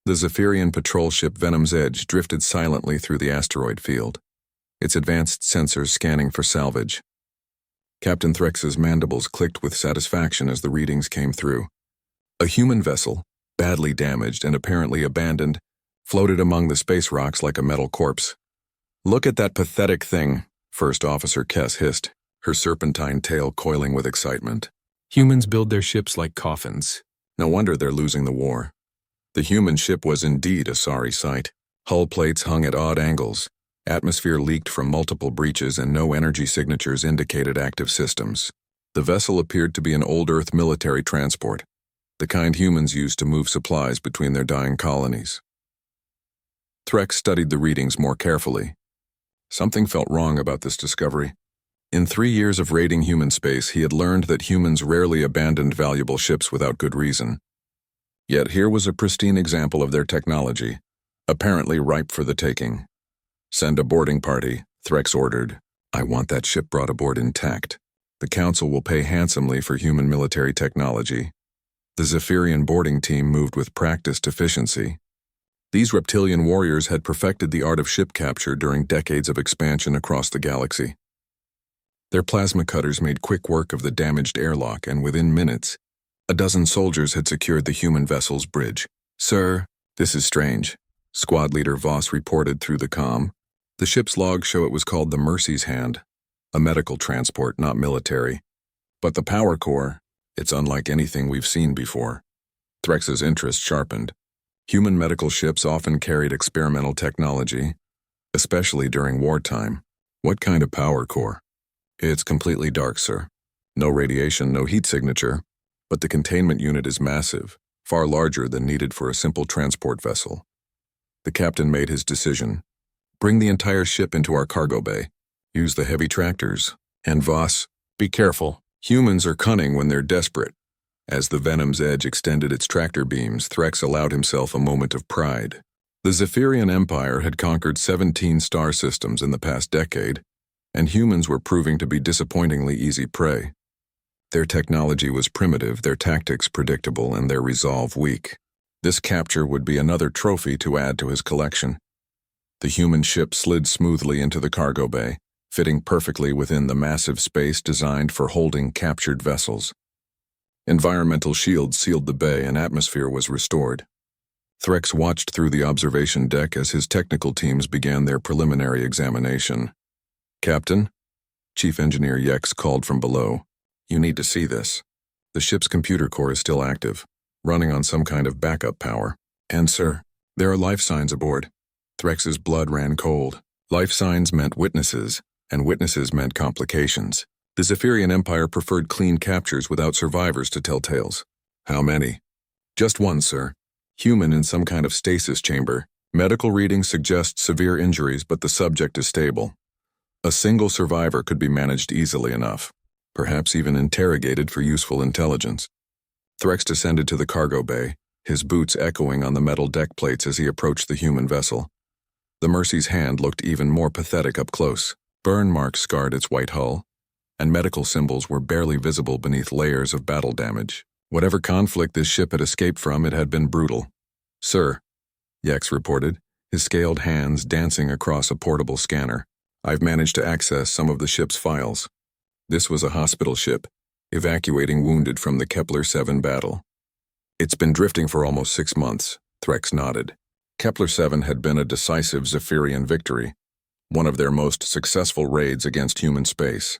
The Zephyrian patrol ship Venom's Edge drifted silently through the asteroid field, its advanced sensors scanning for salvage. Captain Threx's mandibles clicked with satisfaction as the readings came through. A human vessel, badly damaged and apparently abandoned, floated among the space rocks like a metal corpse. "Look at that pathetic thing," First Officer Kess hissed, her serpentine tail coiling with excitement. "Humans build their ships like coffins. No wonder they're losing the war." The human ship was indeed a sorry sight. Hull plates hung at odd angles, atmosphere leaked from multiple breaches, and no energy signatures indicated active systems. The vessel appeared to be an old Earth military transport, the kind humans used to move supplies between their dying colonies. Threx studied the readings more carefully. Something felt wrong about this discovery. In 3 years of raiding human space, he had learned that humans rarely abandoned valuable ships without good reason. Yet here was a pristine example of their technology, apparently ripe for the taking. "Send a boarding party," Threx ordered. "I want that ship brought aboard intact. The Council will pay handsomely for human military technology." The Zephyrian boarding team moved with practiced efficiency. These reptilian warriors had perfected the art of ship capture during decades of expansion across the galaxy. Their plasma cutters made quick work of the damaged airlock, and within minutes, a dozen soldiers had secured the human vessel's bridge. "Sir, this is strange," Squad Leader Voss reported through the comm. "The ship's logs show it was called the Mercy's Hand, a medical transport, not military. But the power core, it's unlike anything we've seen before." Threx's interest sharpened. Human medical ships often carried experimental technology, especially during wartime. "What kind of power core?" "It's completely dark, sir. No radiation, no heat signature, but the containment unit is massive, far larger than needed for a simple transport vessel." The captain made his decision. "Bring the entire ship into our cargo bay. Use the heavy tractors. And Voss, be careful. Humans are cunning when they're desperate." As the Venom's Edge extended its tractor beams, Threx allowed himself a moment of pride. The Zephyrian Empire had conquered 17 star systems in the past decade, and humans were proving to be disappointingly easy prey. Their technology was primitive, their tactics predictable, and their resolve weak. This capture would be another trophy to add to his collection. The human ship slid smoothly into the cargo bay, fitting perfectly within the massive space designed for holding captured vessels. Environmental shields sealed the bay and atmosphere was restored. Threx watched through the observation deck as his technical teams began their preliminary examination. "Captain?" Chief Engineer Yex called from below. "You need to see this. The ship's computer core is still active, running on some kind of backup power. And sir, there are life signs aboard." Threx's blood ran cold. Life signs meant witnesses, and witnesses meant complications. The Zephyrian Empire preferred clean captures without survivors to tell tales. "How many?" "Just one, sir. Human in some kind of stasis chamber. Medical readings suggest severe injuries, but the subject is stable. A single survivor could be managed easily enough, perhaps even interrogated for useful intelligence." Threx descended to the cargo bay, his boots echoing on the metal deck plates as he approached the human vessel. The Mercy's Hand looked even more pathetic up close. Burn marks scarred its white hull, and medical symbols were barely visible beneath layers of battle damage. Whatever conflict this ship had escaped from, it had been brutal. "Sir," Yex reported, his scaled hands dancing across a portable scanner, "I've managed to access some of the ship's files. This was a hospital ship, evacuating wounded from the Kepler-7 battle. It's been drifting for almost 6 months," Threx nodded. Kepler-7 had been a decisive Zephyrian victory, one of their most successful raids against human space.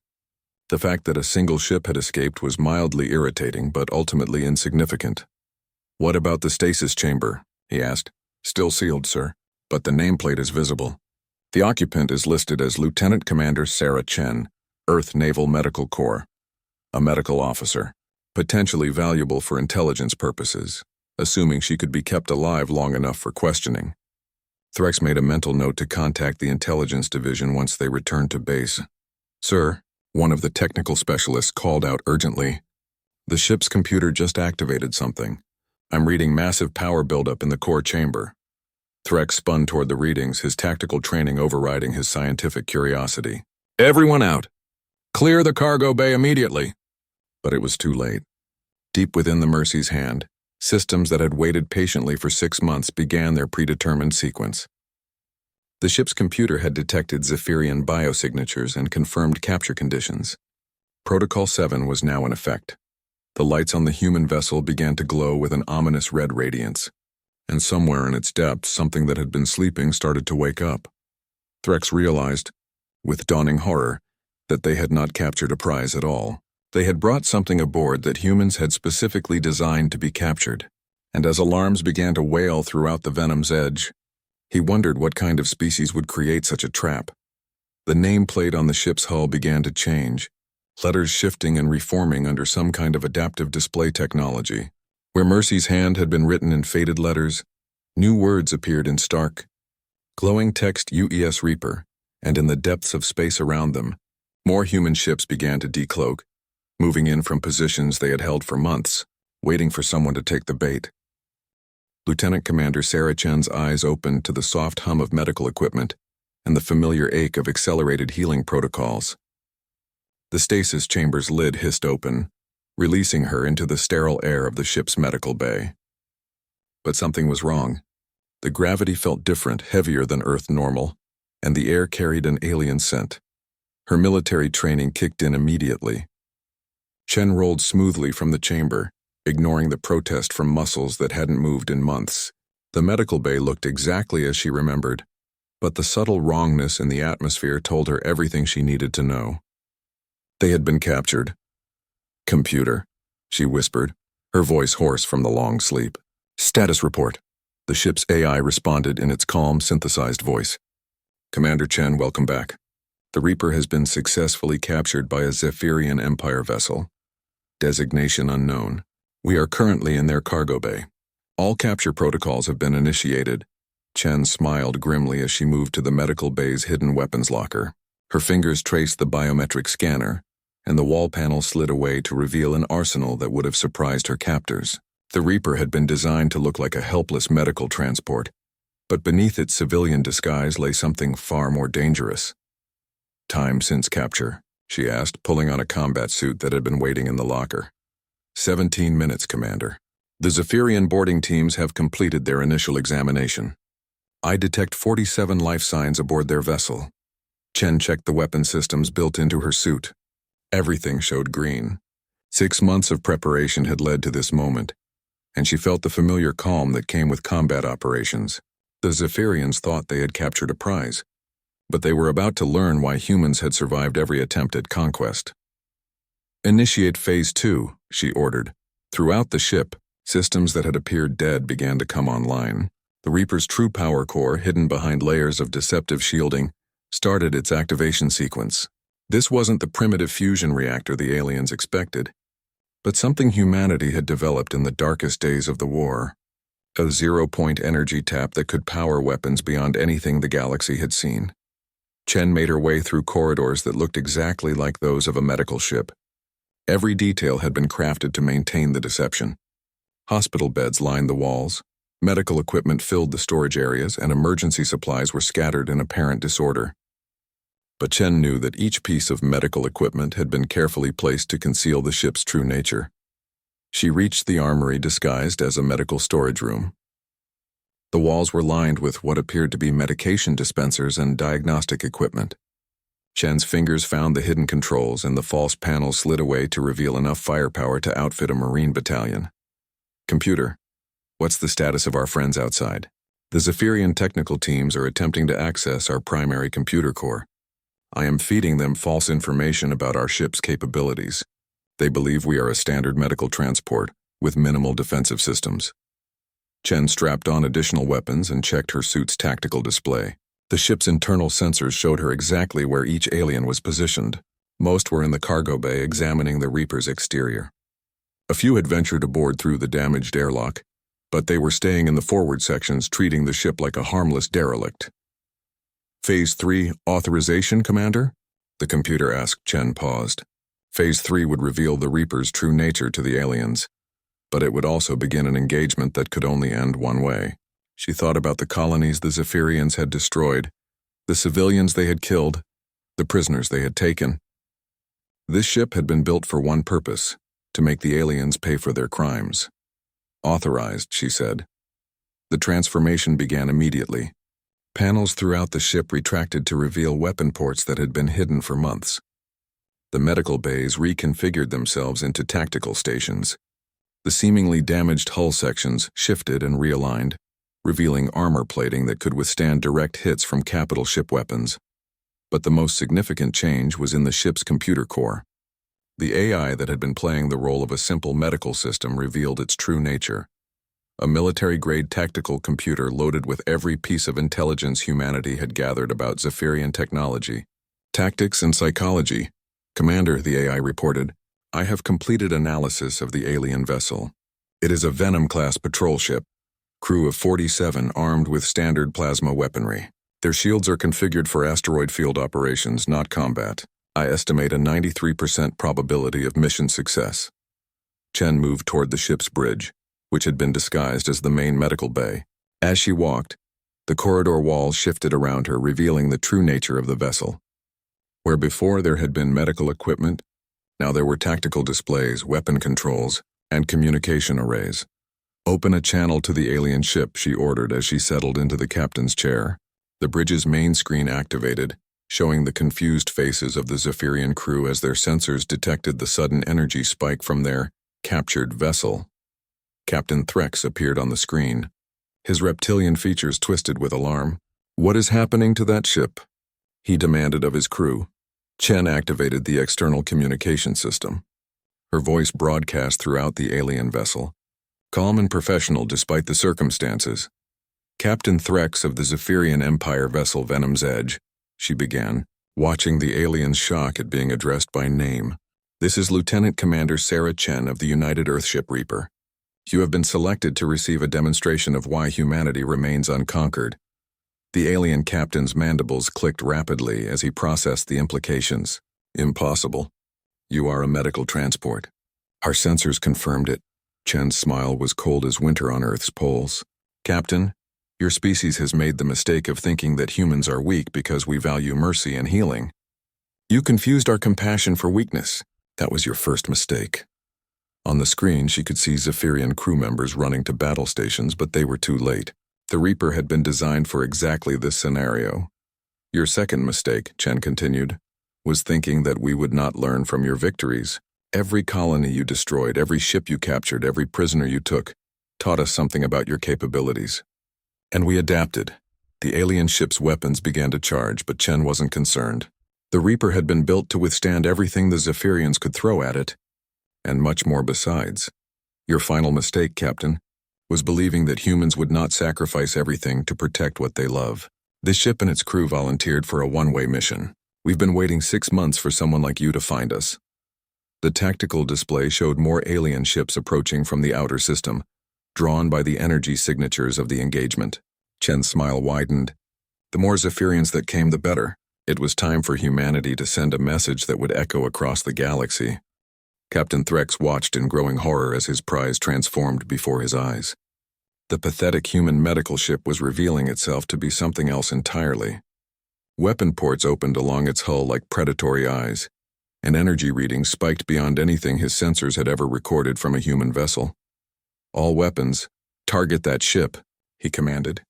The fact that a single ship had escaped was mildly irritating, but ultimately insignificant. "What about the stasis chamber?" he asked. "Still sealed, sir, but the nameplate is visible. The occupant is listed as Lieutenant Commander Sarah Chen, Earth Naval Medical Corps, a medical officer, potentially valuable for intelligence purposes, assuming she could be kept alive long enough for questioning." Threx made a mental note to contact the intelligence division once they returned to base. "Sir," one of the technical specialists called out urgently, "the ship's computer just activated something. I'm reading massive power buildup in the core chamber." Threx spun toward the readings, his tactical training overriding his scientific curiosity. "Everyone out! Clear the cargo bay immediately!" But it was too late. Deep within the Mercy's Hand, Systems that had waited patiently for 6 months began their predetermined sequence. The ship's computer had detected Zephyrian biosignatures and confirmed capture conditions. Protocol 7 was now in effect. The lights on the human vessel began to glow with an ominous red radiance, and somewhere in its depths something that had been sleeping started to wake up. Threx realized, with dawning horror, that they had not captured a prize at all. They had brought something aboard that humans had specifically designed to be captured, and as alarms began to wail throughout the Venom's Edge, he wondered what kind of species would create such a trap. The nameplate on the ship's hull began to change, letters shifting and reforming under some kind of adaptive display technology. Where Mercy's hand had been written in faded letters, new words appeared in stark, glowing text UES Reaper, and in the depths of space around them, more human ships began to decloak, moving in from positions they had held for months, waiting for someone to take the bait. Lieutenant Commander Sarah Chen's eyes opened to the soft hum of medical equipment and the familiar ache of accelerated healing protocols. The stasis chamber's lid hissed open, releasing her into the sterile air of the ship's medical bay. But something was wrong. The gravity felt different, heavier than Earth normal, and the air carried an alien scent. Her military training kicked in immediately. Chen rolled smoothly from the chamber, ignoring the protest from muscles that hadn't moved in months. The medical bay looked exactly as she remembered, but the subtle wrongness in the atmosphere told her everything she needed to know. They had been captured. "Computer," she whispered, her voice hoarse from the long sleep. "Status report." The ship's AI responded in its calm, synthesized voice. "Commander Chen, welcome back. The Reaper has been successfully captured by a Zephyrian Empire vessel. Designation unknown. We are currently in their cargo bay. All capture protocols have been initiated." Chen smiled grimly as she moved to the medical bay's hidden weapons locker. Her fingers traced the biometric scanner, and the wall panel slid away to reveal an arsenal that would have surprised her captors. The Reaper had been designed to look like a helpless medical transport, but beneath its civilian disguise lay something far more dangerous. "Time since capture?" she asked, pulling on a combat suit that had been waiting in the locker. 17 minutes, Commander. The Zephyrian boarding teams have completed their initial examination. I detect 47 life signs aboard their vessel. Chen checked the weapon systems built into her suit. Everything showed green. 6 months of preparation had led to this moment, and she felt the familiar calm that came with combat operations. The Zephyrians thought they had captured a prize, but they were about to learn why humans had survived every attempt at conquest. "Initiate Phase 2, she ordered. Throughout the ship, systems that had appeared dead began to come online. The Reaper's true power core, hidden behind layers of deceptive shielding, started its activation sequence. This wasn't the primitive fusion reactor the aliens expected, but something humanity had developed in the darkest days of the war. A zero-point energy tap that could power weapons beyond anything the galaxy had seen. Chen made her way through corridors that looked exactly like those of a medical ship. Every detail had been crafted to maintain the deception. Hospital beds lined the walls, medical equipment filled the storage areas, and emergency supplies were scattered in apparent disorder. But Chen knew that each piece of medical equipment had been carefully placed to conceal the ship's true nature. She reached the armory disguised as a medical storage room. The walls were lined with what appeared to be medication dispensers and diagnostic equipment. Chen's fingers found the hidden controls, and the false panel slid away to reveal enough firepower to outfit a Marine battalion. "Computer, what's the status of our friends outside?" "The Zephyrian technical teams are attempting to access our primary computer core. I am feeding them false information about our ship's capabilities. They believe we are a standard medical transport with minimal defensive systems." Chen strapped on additional weapons and checked her suit's tactical display. The ship's internal sensors showed her exactly where each alien was positioned. Most were in the cargo bay examining the Reaper's exterior. A few had ventured aboard through the damaged airlock, but they were staying in the forward sections, treating the ship like a harmless derelict. "Phase 3 authorization, Commander?" the computer asked. Chen paused. Phase 3 would reveal the Reaper's true nature to the aliens, but it would also begin an engagement that could only end one way. She thought about the colonies the Zephyrians had destroyed, the civilians they had killed, the prisoners they had taken. This ship had been built for one purpose: to make the aliens pay for their crimes. Authorized, she said. The transformation began immediately. Panels throughout the ship retracted to reveal weapon ports that had been hidden for months. The medical bays reconfigured themselves into tactical stations. The seemingly damaged hull sections shifted and realigned, revealing armor plating that could withstand direct hits from capital ship weapons. But the most significant change was in the ship's computer core. The AI that had been playing the role of a simple medical system revealed its true nature. A military-grade tactical computer loaded with every piece of intelligence humanity had gathered about Zephyrian technology. Tactics and psychology. Commander, the AI reported, I have completed analysis of the alien vessel. It is a Venom-class patrol ship, crew of 47 armed with standard plasma weaponry. Their shields are configured for asteroid field operations, not combat. I estimate a 93% probability of mission success. Chen moved toward the ship's bridge, which had been disguised as the main medical bay. As she walked, the corridor walls shifted around her, revealing the true nature of the vessel. Where before there had been medical equipment, now there were tactical displays, weapon controls, and communication arrays. Open a channel to the alien ship, she ordered as she settled into the captain's chair. The bridge's main screen activated, showing the confused faces of the Zephyrian crew as their sensors detected the sudden energy spike from their captured vessel. Captain Threx appeared on the screen. His reptilian features twisted with alarm. What is happening to that ship? He demanded of his crew. Chen activated the external communication system. Her voice broadcast throughout the alien vessel, calm and professional despite the circumstances. Captain Threx of the Zephyrian Empire vessel Venom's Edge, she began, watching the alien's shock at being addressed by name. This is Lieutenant Commander Sarah Chen of the United Earthship Reaper. You have been selected to receive a demonstration of why humanity remains unconquered. The alien captain's mandibles clicked rapidly as he processed the implications. Impossible. You are a medical transport. Our sensors confirmed it. Chen's smile was cold as winter on Earth's poles. Captain, your species has made the mistake of thinking that humans are weak because we value mercy and healing. You confused our compassion for weakness. That was your first mistake. On the screen, she could see Zephyrian crew members running to battle stations, but they were too late. The Reaper had been designed for exactly this scenario. Your second mistake, Chen continued, was thinking that we would not learn from your victories. Every colony you destroyed, every ship you captured, every prisoner you took, taught us something about your capabilities. And we adapted. The alien ship's weapons began to charge, but Chen wasn't concerned. The Reaper had been built to withstand everything the Zephyrians could throw at it, and much more besides. Your final mistake, Captain, was believing that humans would not sacrifice everything to protect what they love. This ship and its crew volunteered for a one-way mission. We've been waiting 6 months for someone like you to find us. The tactical display showed more alien ships approaching from the outer system, drawn by the energy signatures of the engagement. Chen's smile widened. The more Zephyrians that came, the better. It was time for humanity to send a message that would echo across the galaxy. Captain Threx watched in growing horror as his prize transformed before his eyes. The pathetic human medical ship was revealing itself to be something else entirely. Weapon ports opened along its hull like predatory eyes, and energy readings spiked beyond anything his sensors had ever recorded from a human vessel. All weapons, target that ship, he commanded.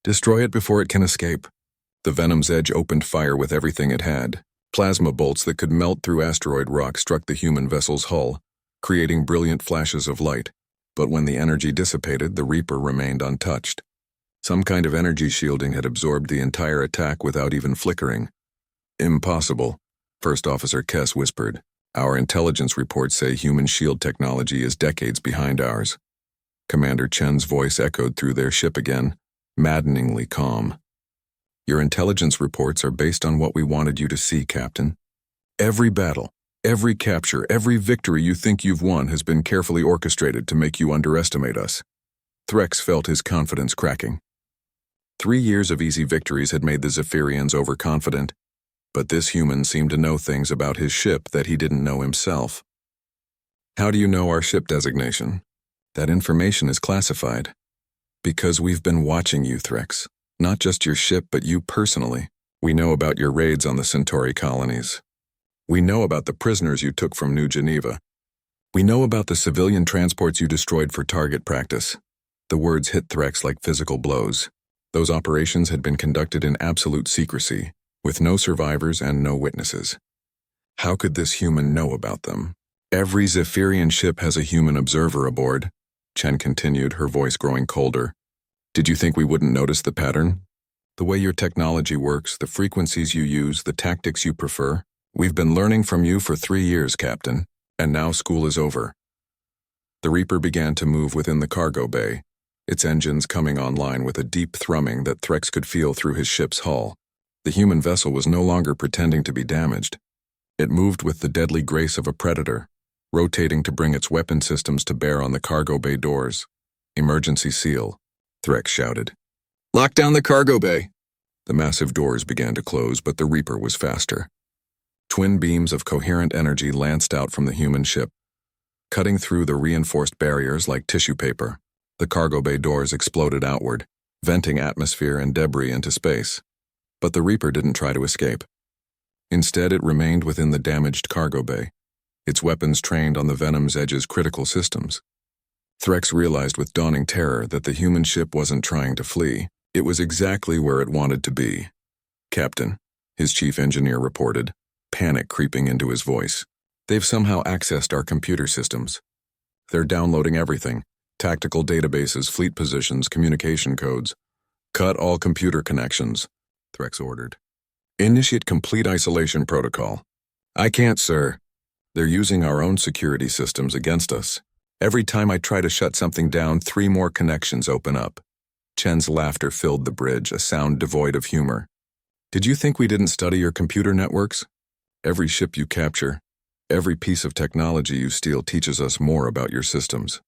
Destroy it before it can escape. The Venom's Edge opened fire with everything it had. Plasma bolts that could melt through asteroid rock struck the human vessel's hull, creating brilliant flashes of light. But when the energy dissipated, the Reaper remained untouched. Some kind of energy shielding had absorbed the entire attack without even flickering. Impossible, First Officer Kess whispered. Our intelligence reports say human shield technology is decades behind ours. Commander Chen's voice echoed through their ship again, maddeningly calm. Your intelligence reports are based on what we wanted you to see, Captain. Every battle, every capture, every victory you think you've won has been carefully orchestrated to make you underestimate us. Threx felt his confidence cracking. 3 years of easy victories had made the Zephyrians overconfident, but this human seemed to know things about his ship that he didn't know himself. How do you know our ship designation? That information is classified. Because we've been watching you, Threx. Not just your ship, but you personally. We know about your raids on the Centauri colonies. We know about the prisoners you took from New Geneva. We know about the civilian transports you destroyed for target practice. The words hit Threx like physical blows. Those operations had been conducted in absolute secrecy, with no survivors and no witnesses. How could this human know about them? Every Zephyrian ship has a human observer aboard, Chen continued, her voice growing colder. Did you think we wouldn't notice the pattern? The way your technology works, the frequencies you use, the tactics you prefer. We've been learning from you for 3 years, Captain, and now school is over. The Reaper began to move within the cargo bay, its engines coming online with a deep thrumming that Threx could feel through his ship's hull. The human vessel was no longer pretending to be damaged. It moved with the deadly grace of a predator, rotating to bring its weapon systems to bear on the cargo bay doors. Emergency seal, Threx shouted. Lock down the cargo bay. The massive doors began to close, but the Reaper was faster. Twin beams of coherent energy lanced out from the human ship, cutting through the reinforced barriers like tissue paper. The cargo bay doors exploded outward, venting atmosphere and debris into space. But the Reaper didn't try to escape. Instead, it remained within the damaged cargo bay, its weapons trained on the Venom's Edge's critical systems. Threx realized with dawning terror that the human ship wasn't trying to flee. It was exactly where it wanted to be. Captain, his chief engineer reported, panic creeping into his voice. They've somehow accessed our computer systems. They're downloading everything. Tactical databases, fleet positions, communication codes. Cut all computer connections, Threx ordered. Initiate complete isolation protocol. I can't, sir. They're using our own security systems against us. Every time I try to shut something down, 3 more connections open up. Chen's laughter filled the bridge, a sound devoid of humor. Did you think we didn't study your computer networks? Every ship you capture, every piece of technology you steal teaches us more about your systems.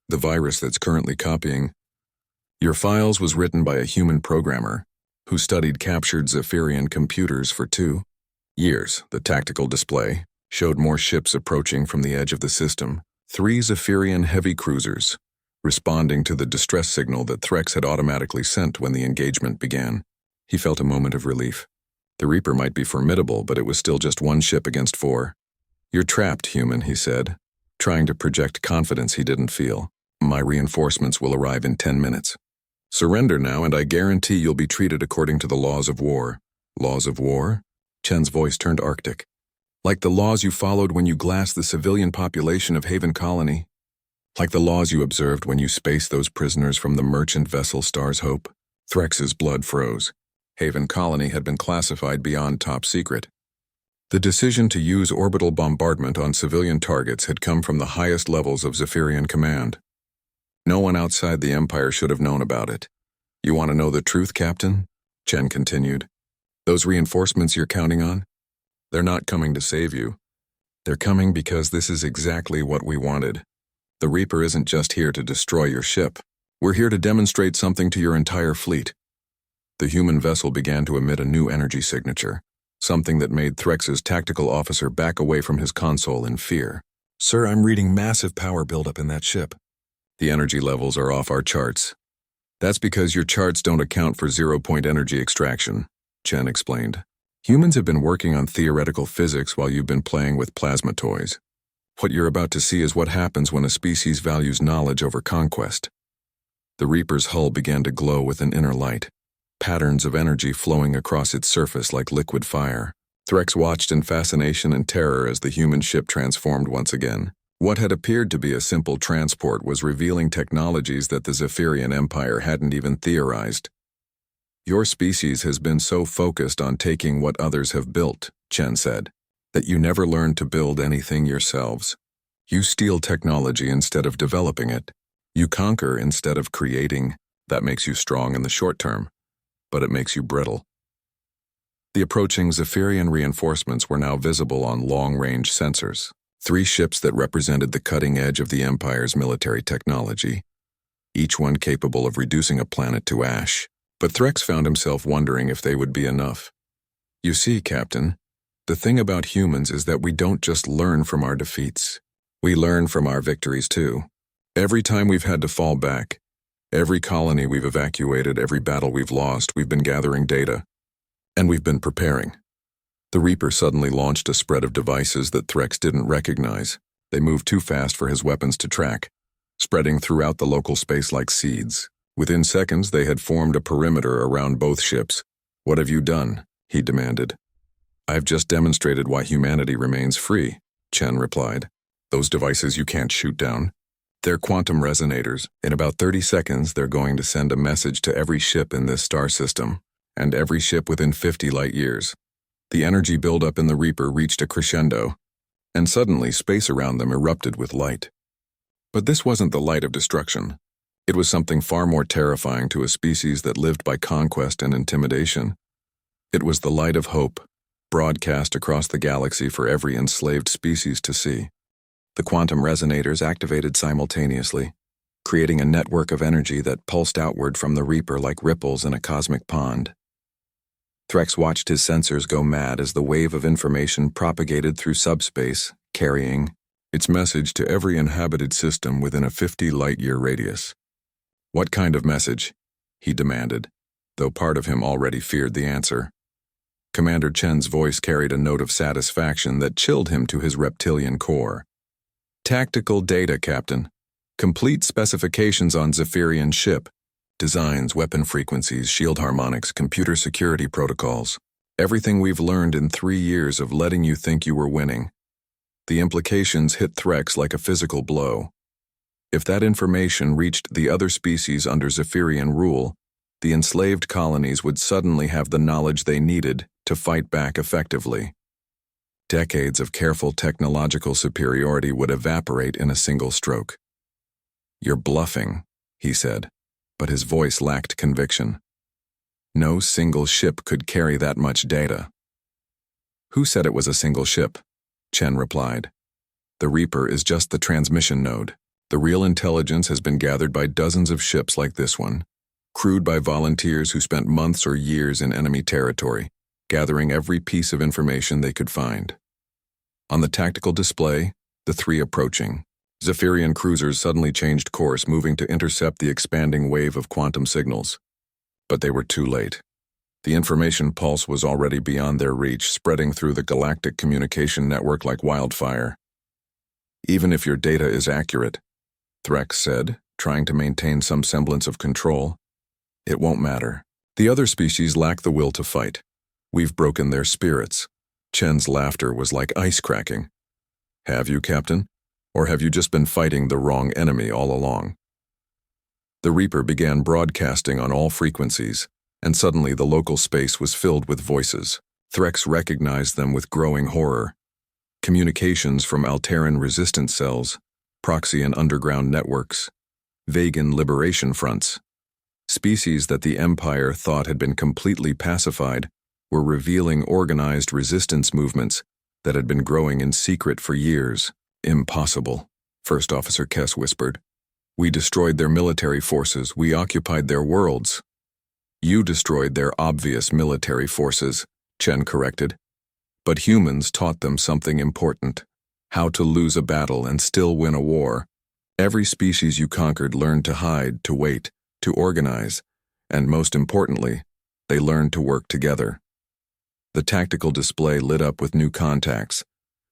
The virus that's currently copying your files was written by a human programmer who studied captured Zephyrian computers for 2 years. The tactical display showed more ships approaching from the edge of the system, 3 Zephyrian heavy cruisers, responding to the distress signal that Threx had automatically sent when the engagement began. He felt a moment of relief. The Reaper might be formidable, but it was still just 1 ship against 4. You're trapped, human, he said, trying to project confidence he didn't feel. My reinforcements will arrive in 10 minutes. Surrender now, and I guarantee you'll be treated according to the laws of war. Laws of war? Chen's voice turned arctic. Like the laws you followed when you glassed the civilian population of Haven Colony? Like the laws you observed when you spaced those prisoners from the merchant vessel Star's Hope? Threx's blood froze. Haven Colony had been classified beyond top secret. The decision to use orbital bombardment on civilian targets had come from the highest levels of Zephyrian command. No one outside the Empire should have known about it. You want to know the truth, Captain? Chen continued. Those reinforcements you're counting on? They're not coming to save you. They're coming because this is exactly what we wanted. The Reaper isn't just here to destroy your ship. We're here to demonstrate something to your entire fleet. The human vessel began to emit a new energy signature, something that made Threx's tactical officer back away from his console in fear. Sir, I'm reading massive power buildup in that ship. The energy levels are off our charts. That's because your charts don't account for zero-point energy extraction, Chen explained. Humans have been working on theoretical physics while you've been playing with plasma toys. What you're about to see is what happens when a species values knowledge over conquest. The Reaper's hull began to glow with an inner light, patterns of energy flowing across its surface like liquid fire. Threx watched in fascination and terror as the human ship transformed once again. What had appeared to be a simple transport was revealing technologies that the Zephyrian Empire hadn't even theorized. Your species has been so focused on taking what others have built, Chen said, that you never learned to build anything yourselves. You steal technology instead of developing it. You conquer instead of creating. That makes you strong in the short term, but it makes you brittle. The approaching Zephyrian reinforcements were now visible on long-range sensors. 3 ships that represented the cutting edge of the Empire's military technology, each one capable of reducing a planet to ash. But Threx found himself wondering if they would be enough. You see, Captain, the thing about humans is that we don't just learn from our defeats. We learn from our victories too. Every time we've had to fall back, every colony we've evacuated, every battle we've lost, we've been gathering data. And we've been preparing. The Reaper suddenly launched a spread of devices that Threx didn't recognize. They moved too fast for his weapons to track, spreading throughout the local space like seeds. Within seconds, they had formed a perimeter around both ships. "What have you done?" he demanded. "I've just demonstrated why humanity remains free," Chen replied. "Those devices you can't shoot down. They're quantum resonators. In about 30 seconds, they're going to send a message to every ship in this star system, and every ship within 50 light years." The energy buildup in the Reaper reached a crescendo, and suddenly space around them erupted with light. But this wasn't the light of destruction. It was something far more terrifying to a species that lived by conquest and intimidation. It was the light of hope, broadcast across the galaxy for every enslaved species to see. The quantum resonators activated simultaneously, creating a network of energy that pulsed outward from the Reaper like ripples in a cosmic pond. Threx watched his sensors go mad as the wave of information propagated through subspace, carrying its message to every inhabited system within a 50 light-year radius. "What kind of message?" he demanded, though part of him already feared the answer. Commander Chen's voice carried a note of satisfaction that chilled him to his reptilian core. "Tactical data, Captain. Complete specifications on Zephyrian ship. Designs, weapon frequencies, shield harmonics, computer security protocols. Everything we've learned in 3 years of letting you think you were winning." The implications hit Threx like a physical blow. If that information reached the other species under Zephyrian rule, the enslaved colonies would suddenly have the knowledge they needed to fight back effectively. Decades of careful technological superiority would evaporate in a single stroke. "You're bluffing," he said, but his voice lacked conviction. No single ship could carry that much data. "Who said it was a single ship?" Chen replied. "The Reaper is just the transmission node. The real intelligence has been gathered by dozens of ships like this one, crewed by volunteers who spent months or years in enemy territory, gathering every piece of information they could find." On the tactical display, the three approaching, Zephyrian cruisers suddenly changed course, moving to intercept the expanding wave of quantum signals. But they were too late. The information pulse was already beyond their reach, spreading through the galactic communication network like wildfire. "Even if your data is accurate," Threx said, trying to maintain some semblance of control, "it won't matter. The other species lack the will to fight. We've broken their spirits." Chen's laughter was like ice cracking. "Have you, Captain? Or have you just been fighting the wrong enemy all along?" The Reaper began broadcasting on all frequencies, and suddenly the local space was filled with voices. Threx recognized them with growing horror. Communications from Alteran resistance cells, proxy and underground networks, Vegan liberation fronts. Species that the Empire thought had been completely pacified were revealing organized resistance movements that had been growing in secret for years. "Impossible," First Officer Kess whispered. "We destroyed their military forces. We occupied their worlds." "You destroyed their obvious military forces," Chen corrected. "But humans taught them something important: how to lose a battle and still win a war. Every species you conquered learned to hide, to wait, to organize, and most importantly, they learned to work together." The tactical display lit up with new contacts.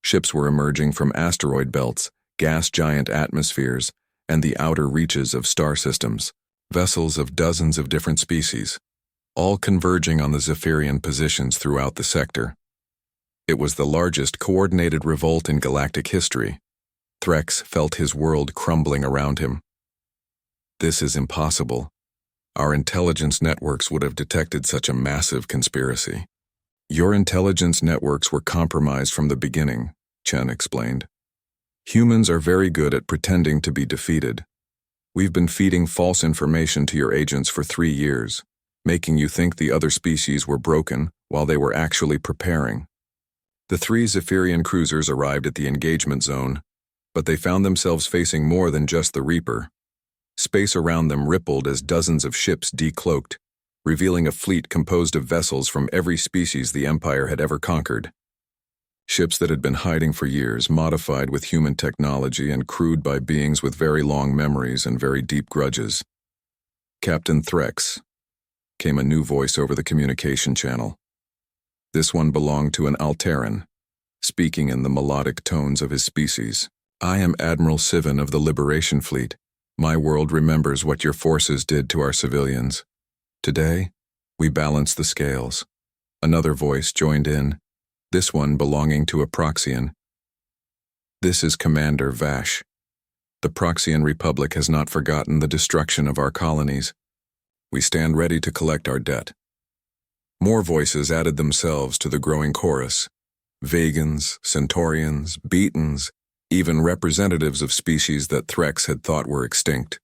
Ships were emerging from asteroid belts, gas giant atmospheres, and the outer reaches of star systems. Vessels of dozens of different species, all converging on the Zephyrian positions throughout the sector. It was the largest coordinated revolt in galactic history. Threx felt his world crumbling around him. "This is impossible. Our intelligence networks would have detected such a massive conspiracy." "Your intelligence networks were compromised from the beginning," Chen explained. "Humans are very good at pretending to be defeated. We've been feeding false information to your agents for 3 years, making you think the other species were broken while they were actually preparing." The 3 Zephyrian cruisers arrived at the engagement zone, but they found themselves facing more than just the Reaper. Space around them rippled as dozens of ships decloaked, revealing a fleet composed of vessels from every species the Empire had ever conquered. Ships that had been hiding for years, modified with human technology and crewed by beings with very long memories and very deep grudges. "Captain Threx," came a new voice over the communication channel. This one belonged to an Alteran, speaking in the melodic tones of his species. I am Admiral Sivan of the Liberation Fleet. My world remembers what your forces did to our civilians. Today, we balance the scales. Another voice joined in, this one belonging to a Proxian. This is Commander Vash. The Proxian Republic has not forgotten the destruction of our colonies. We stand ready to collect our debt. More voices added themselves to the growing chorus. Vegans, Centaurians, Beatons, even representatives of species that Threx had thought were extinct.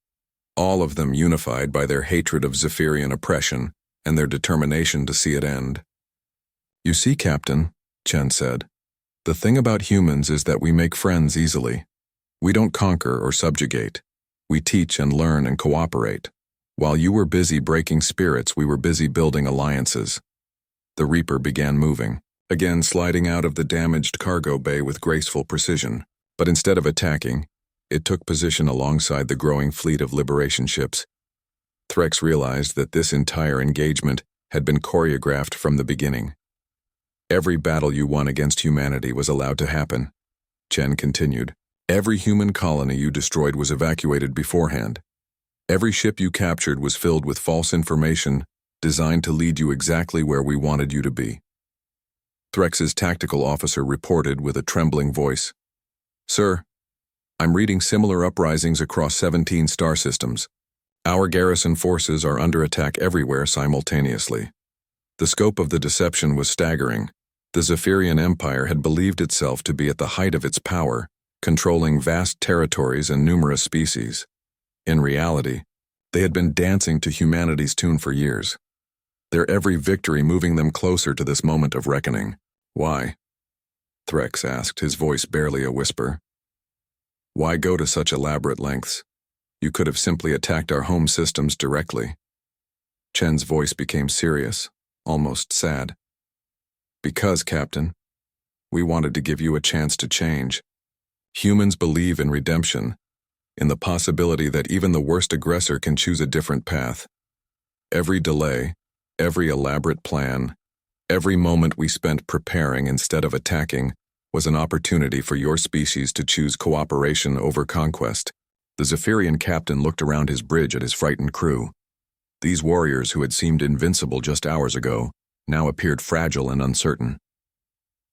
All of them unified by their hatred of Zephyrian oppression and their determination to see it end. You see, Captain, Chen said, the thing about humans is that we make friends easily. We don't conquer or subjugate. We teach and learn and cooperate. While you were busy breaking spirits, we were busy building alliances. The Reaper began moving, again sliding out of the damaged cargo bay with graceful precision. But instead of attacking, it took position alongside the growing fleet of liberation ships. Threx realized that this entire engagement had been choreographed from the beginning. Every battle you won against humanity was allowed to happen. Chen continued. Every human colony you destroyed was evacuated beforehand. Every ship you captured was filled with false information designed to lead you exactly where we wanted you to be. Threx's tactical officer reported with a trembling voice. Sir, I'm reading similar uprisings across 17 star systems. Our garrison forces are under attack everywhere simultaneously. The scope of the deception was staggering. The Zephyrian Empire had believed itself to be at the height of its power, controlling vast territories and numerous species. In reality, they had been dancing to humanity's tune for years, their every victory moving them closer to this moment of reckoning. Why? Threx asked, his voice barely a whisper. Why go to such elaborate lengths? You could have simply attacked our home systems directly. Chen's voice became serious, almost sad. Because, Captain, we wanted to give you a chance to change. Humans believe in redemption, in the possibility that even the worst aggressor can choose a different path. Every delay, every elaborate plan, every moment we spent preparing instead of attacking was an opportunity for your species to choose cooperation over conquest. The Zephyrian captain looked around his bridge at his frightened crew. These warriors who had seemed invincible just hours ago now appeared fragile and uncertain.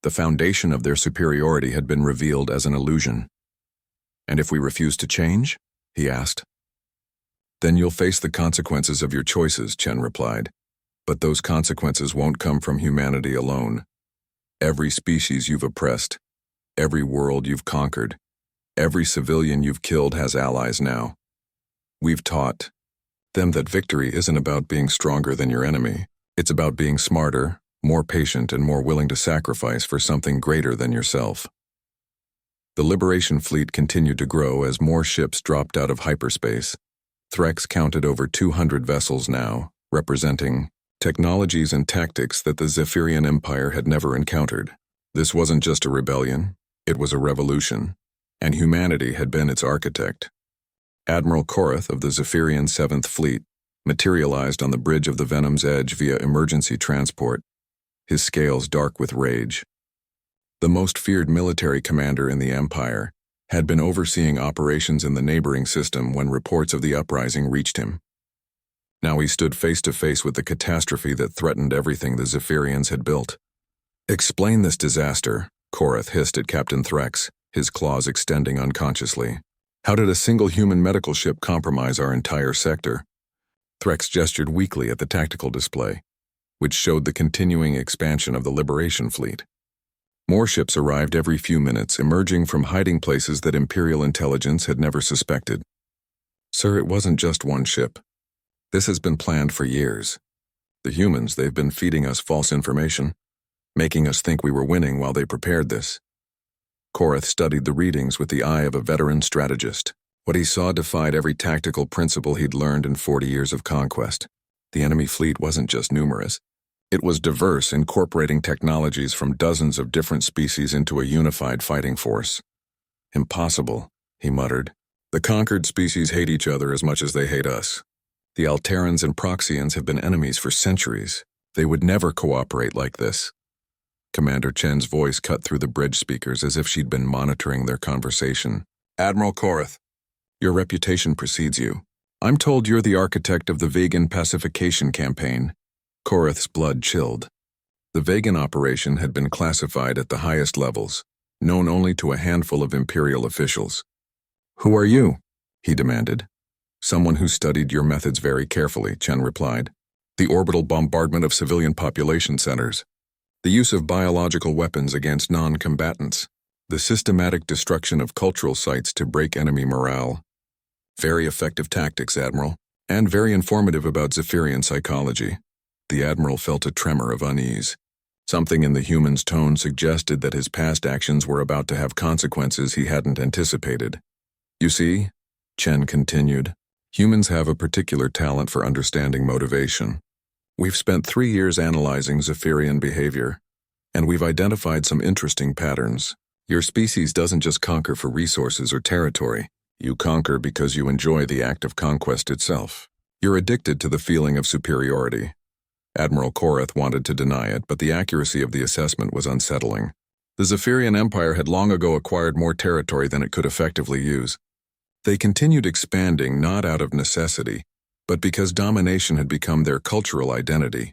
The foundation of their superiority had been revealed as an illusion. And if we refuse to change? He asked. Then you'll face the consequences of your choices, Chen replied. But those consequences won't come from humanity alone. Every species you've oppressed, every world you've conquered, every civilian you've killed has allies now. We've taught them that victory isn't about being stronger than your enemy. It's about being smarter, more patient, and more willing to sacrifice for something greater than yourself. The Liberation Fleet continued to grow as more ships dropped out of hyperspace. Threx counted over 200 vessels now, representing technologies and tactics that the Zephyrian Empire had never encountered. This wasn't just a rebellion, it was a revolution, and humanity had been its architect. Admiral Korath of the Zephyrian 7th Fleet materialized on the bridge of the Venom's Edge via emergency transport, his scales dark with rage. The most feared military commander in the Empire had been overseeing operations in the neighboring system when reports of the uprising reached him. Now he stood face to face with the catastrophe that threatened everything the Zephyrians had built. Explain this disaster, Korath hissed at Captain Threx, his claws extending unconsciously. How did a single human medical ship compromise our entire sector? Threx gestured weakly at the tactical display, which showed the continuing expansion of the Liberation Fleet. More ships arrived every few minutes, emerging from hiding places that Imperial intelligence had never suspected. Sir, it wasn't just one ship. This has been planned for years. The humans, they've been feeding us false information, making us think we were winning while they prepared this. Korath studied the readings with the eye of a veteran strategist. What he saw defied every tactical principle he'd learned in 40 years of conquest. The enemy fleet wasn't just numerous. It was diverse, incorporating technologies from dozens of different species into a unified fighting force. Impossible, he muttered. The conquered species hate each other as much as they hate us. The Alterans and Proxians have been enemies for centuries. They would never cooperate like this. Commander Chen's voice cut through the bridge speakers as if she'd been monitoring their conversation. Admiral Korath, your reputation precedes you. I'm told you're the architect of the vegan pacification campaign. Korath's blood chilled. The vegan operation had been classified at the highest levels, known only to a handful of Imperial officials. Who are you? He demanded. Someone who studied your methods very carefully, Chen replied. The orbital bombardment of civilian population centers. The use of biological weapons against non-combatants. The systematic destruction of cultural sites to break enemy morale. Very effective tactics, Admiral, and very informative about Zephyrian psychology. The Admiral felt a tremor of unease. Something in the human's tone suggested that his past actions were about to have consequences he hadn't anticipated. You see, Chen continued, humans have a particular talent for understanding motivation. We've spent 3 years analyzing Zephyrian behavior, and we've identified some interesting patterns. Your species doesn't just conquer for resources or territory. You conquer because you enjoy the act of conquest itself. You're addicted to the feeling of superiority. Admiral Korath wanted to deny it, but the accuracy of the assessment was unsettling. The Zephyrian Empire had long ago acquired more territory than it could effectively use. They continued expanding not out of necessity, but because domination had become their cultural identity.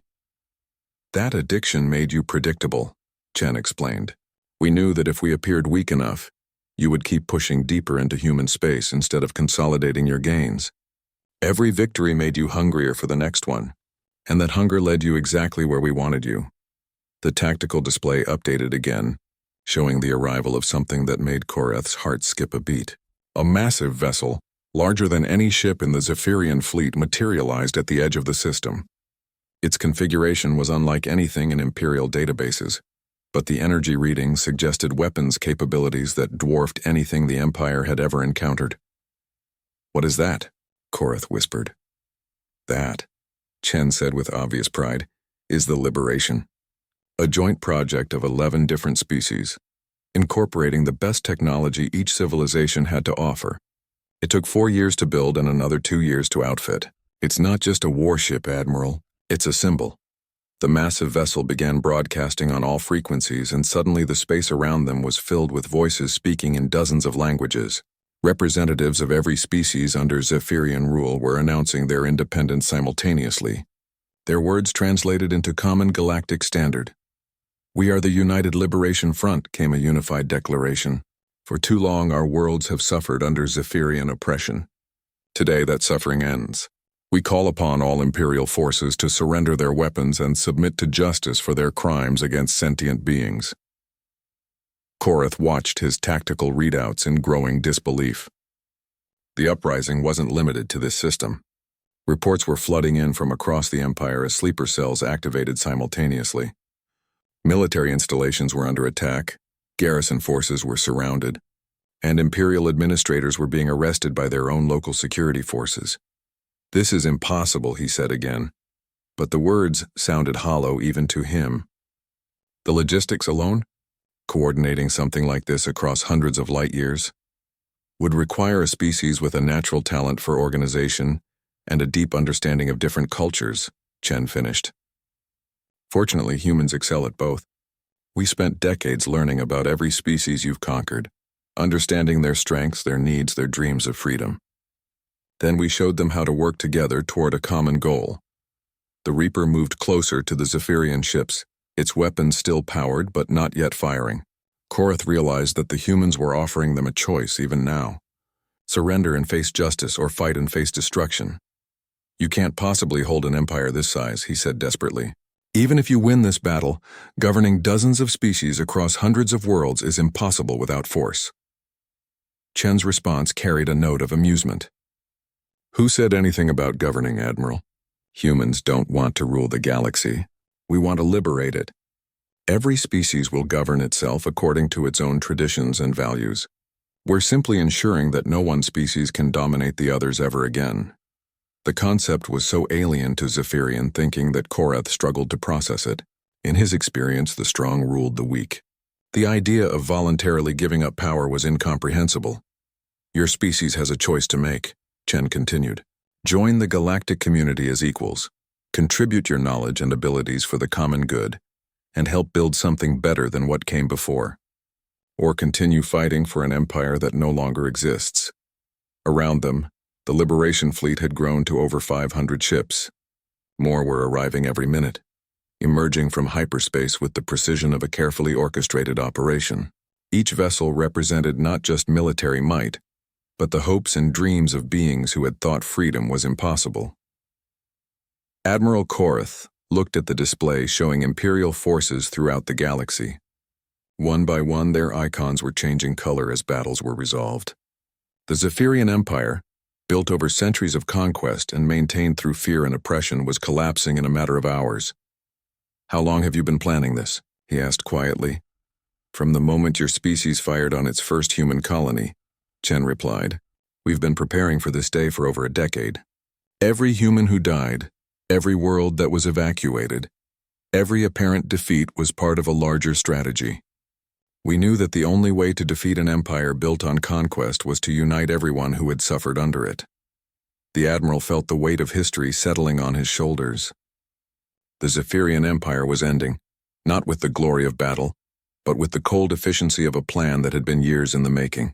That addiction made you predictable, Chen explained. We knew that if we appeared weak enough, you would keep pushing deeper into human space instead of consolidating your gains. Every victory made you hungrier for the next one, and that hunger led you exactly where we wanted you. The tactical display updated again, showing the arrival of something that made Korath's heart skip a beat. A massive vessel, larger than any ship in the Zephyrian fleet, materialized at the edge of the system. Its configuration was unlike anything in Imperial databases, but the energy readings suggested weapons capabilities that dwarfed anything the Empire had ever encountered. What is that? Korath whispered. That, Chen said with obvious pride, is the Liberation. A joint project of 11 different species, incorporating the best technology each civilization had to offer. It took 4 years to build and another 2 years to outfit. It's not just a warship, Admiral. It's a symbol. The massive vessel began broadcasting on all frequencies, and suddenly the space around them was filled with voices speaking in dozens of languages. Representatives of every species under Zephyrian rule were announcing their independence simultaneously. Their words translated into common galactic standard. We are the United Liberation Front, came a unified declaration. For too long our worlds have suffered under Zephyrian oppression. Today that suffering ends. We call upon all Imperial forces to surrender their weapons and submit to justice for their crimes against sentient beings. Korath watched his tactical readouts in growing disbelief. The uprising wasn't limited to this system. Reports were flooding in from across the Empire as sleeper cells activated simultaneously. Military installations were under attack, garrison forces were surrounded, and Imperial administrators were being arrested by their own local security forces. This is impossible, he said again, but the words sounded hollow even to him. The logistics alone, coordinating something like this across hundreds of light years, would require a species with a natural talent for organization and a deep understanding of different cultures, Chen finished. Fortunately, humans excel at both. We spent decades learning about every species you've conquered, understanding their strengths, their needs, their dreams of freedom. Then we showed them how to work together toward a common goal. The Reaper moved closer to the Zephyrian ships, its weapons still powered but not yet firing. Korath realized that the humans were offering them a choice even now. Surrender and face justice, or fight and face destruction. You can't possibly hold an empire this size, he said desperately. Even if you win this battle, governing dozens of species across hundreds of worlds is impossible without force. Chen's response carried a note of amusement. Who said anything about governing, Admiral? Humans don't want to rule the galaxy. We want to liberate it. Every species will govern itself according to its own traditions and values. We're simply ensuring that no one species can dominate the others ever again. The concept was so alien to Zephyrian thinking that Korath struggled to process it. In his experience, the strong ruled the weak. The idea of voluntarily giving up power was incomprehensible. Your species has a choice to make, Chen continued. Join the galactic community as equals. Contribute your knowledge and abilities for the common good, and help build something better than what came before. or continue fighting for an empire that no longer exists. Around them, the Liberation Fleet had grown to over 500 ships. More were arriving every minute, emerging from hyperspace with the precision of a carefully orchestrated operation. Each vessel represented not just military might, but the hopes and dreams of beings who had thought freedom was impossible. Admiral Korath looked at the display showing Imperial forces throughout the galaxy. One by one, their icons were changing color as battles were resolved. The Zephyrian Empire, built over centuries of conquest and maintained through fear and oppression, was collapsing in a matter of hours. "How long have you been planning this?" he asked quietly. "From the moment your species fired on its first human colony," Chen replied. "We've been preparing for this day for over a decade. Every human who died, every world that was evacuated, every apparent defeat was part of a larger strategy. We knew that the only way to defeat an empire built on conquest was to unite everyone who had suffered under it." The admiral felt the weight of history settling on his shoulders. The Zephyrian Empire was ending, not with the glory of battle, but with the cold efficiency of a plan that had been years in the making.